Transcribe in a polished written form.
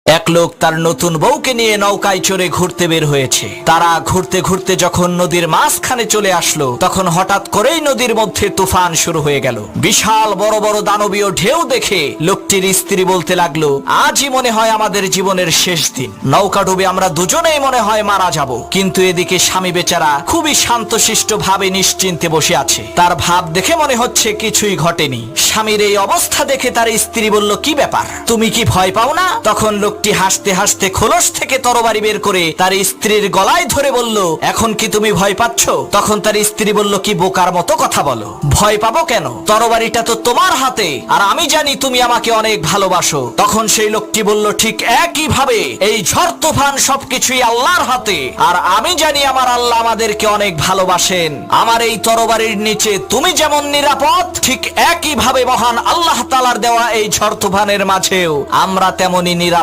এক লোক তার নতুন বউকে নিয়ে নৌকায় চড়ে ঘুরতে বের হয়েছে। তারা ঘুরতে ঘুরতে যখন নদীর মাঝখানে চলে আসলো, তখন হঠাৎ করেই নদীর মধ্যে তুফান শুরু হয়ে গেল। বিশাল বড় বড় দানবীয় ঢেউ দেখে লোকটির স্ত্রী বলতে লাগলো, আজই মনে হয় আমাদের জীবনের শেষ দিন। নৌকা ডুবে আমরা দুজনেই মনে হয় মারা যাব। কিন্তু এদিকে স্বামী বেচারা খুবই শান্তশিষ্ট ভাবে নিশ্চিন্তে বসে আছে। তার ভাব দেখে মনে হচ্ছে কিছুই ঘটেনি। স্বামীর এই অবস্থা দেখে তার স্ত্রী বলল, কি ব্যাপার, তুমি কি ভয় পাও না? তখন লোকটি হাসতে হাসতে খোলস থেকে তরবারি বের করে তার স্ত্রীর গলায় ধরে বলল, এখন কি তুমি ভয় পাচ্ছ? তখন তার স্ত্রী বলল, কি বোকার মতো কথা বলো, ভয় পাবো কেন? তরবারিটা তো তোমার হাতে, আর আমি জানি তুমি আমাকে অনেক ভালোবাসো। তখন সেই লোকটি বলল, ঠিক একই ভাবে এই ঝড় তুফান সবকিছুই আল্লাহর হাতে, আর আমি জানি আমার আল্লাহ আমাদেরকে অনেক ভালোবাসেন। আমার এই তরবারির নিচে তুমি যেমন নিরাপদ, ঠিক একই ভাবে মহান আল্লাহ তাআলার দেওয়া এই ঝড় তুফানের মাঝেও আমরা তেমনি নিরাপদ।